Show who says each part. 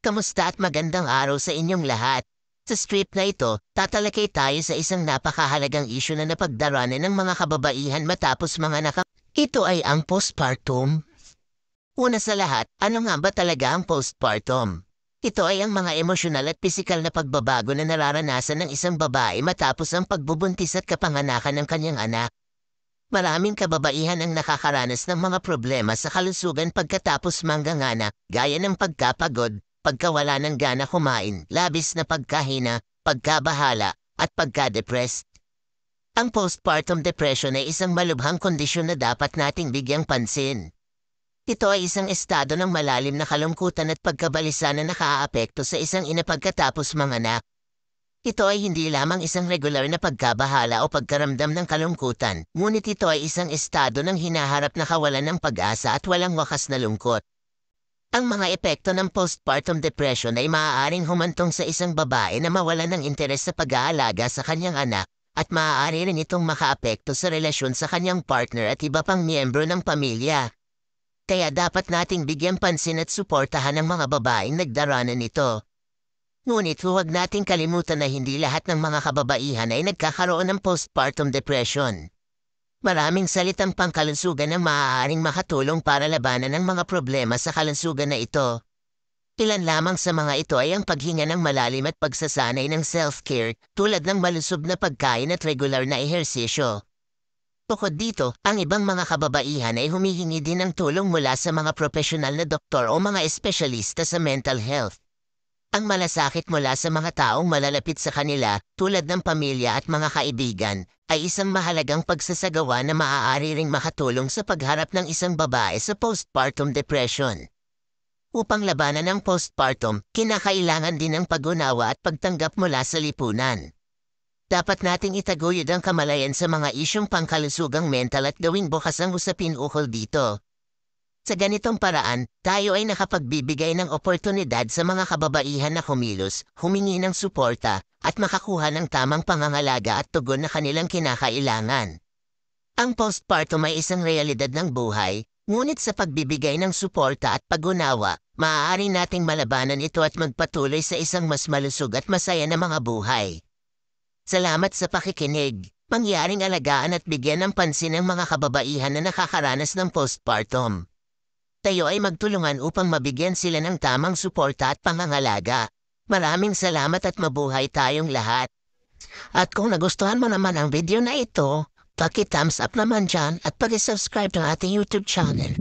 Speaker 1: Kamusta at magandang araw sa inyong lahat. Sa strip na ito, tatalakay tayo sa isang napakahalagang isyu na napagdaranan ng mga kababaihan matapos mga Ito ay ang postpartum. Una sa lahat, ano nga ba talaga ang postpartum? Ito ay ang mga emosyonal at pisikal na pagbabago na nararanasan ng isang babae matapos ang pagbubuntis at kapanganakan ng kanyang anak. Maraming kababaihan ang nakakaranas ng mga problema sa kalusugan pagkatapos mangganganak, gaya ng pagkapagod, pagkawala ng gana kumain, labis na pagkahina, pagkabahala, at pagka-depressed. Ang postpartum depression ay isang malubhang kondisyon na dapat nating bigyang pansin. Ito ay isang estado ng malalim na kalungkutan at pagkabalisa na nakaaapekto sa isang ina pagkatapos manganak. Ito ay hindi lamang isang regular na pagkabahala o pagkaramdam ng kalungkutan, ngunit ito ay isang estado ng hinaharap na kawalan ng pag-asa at walang wakas na lungkot. Ang mga epekto ng postpartum depression ay maaaring humantong sa isang babae na mawalan ng interes sa pag-aalaga sa kanyang anak at maaari rin itong makaapekto sa relasyon sa kanyang partner at iba pang miyembro ng pamilya. Kaya dapat nating bigyan pansin at suportahan ang mga babaeng nagdaranan nito. Ngunit huwag nating kalimutan na hindi lahat ng mga kababaihan ay nagkakaroon ng postpartum depression. Maraming salitang pangkalusugan ang maaaring makatulong para labanan ang mga problema sa kalusugan na ito. Ilan lamang sa mga ito ay ang paghinga ng malalim at pagsasanay ng self-care tulad ng malusog na pagkain at regular na ehersisyo. Bukod dito, ang ibang mga kababaihan ay humihingi din ng tulong mula sa mga profesional na doktor o mga espesyalista sa mental health. Ang malasakit mula sa mga taong malalapit sa kanila, tulad ng pamilya at mga kaibigan, ay isang mahalagang pagsasagawa na maaari ring makatulong sa pagharap ng isang babae sa postpartum depression. Upang labanan ang postpartum, kinakailangan din ng pag-unawa at pagtanggap mula sa lipunan. Dapat nating itaguyod ang kamalayan sa mga isyong pangkalusugang mental at gawing bukas ang usapin ukol dito. Sa ganitong paraan, tayo ay nakapagbibigay ng oportunidad sa mga kababaihan na kumilos, humingi ng suporta, at makakuha ng tamang pangangalaga at tugon na kanilang kinakailangan. Ang postpartum ay isang realidad ng buhay, ngunit sa pagbibigay ng suporta at pag-unawa, maaari nating malabanan ito at magpatuloy sa isang mas malusog at masaya na mga buhay. Salamat sa pakikinig. Mangyaring alagaan at bigyan ng pansin ang mga kababaihan na nakakaranas ng postpartum. Tayo ay magtulungan upang mabigyan sila ng tamang suporta at pangangalaga. Maraming salamat at mabuhay tayong lahat. At kung nagustuhan mo naman ang video na ito, paki-thumbs up naman dyan at paki-subscribe ng ating YouTube channel.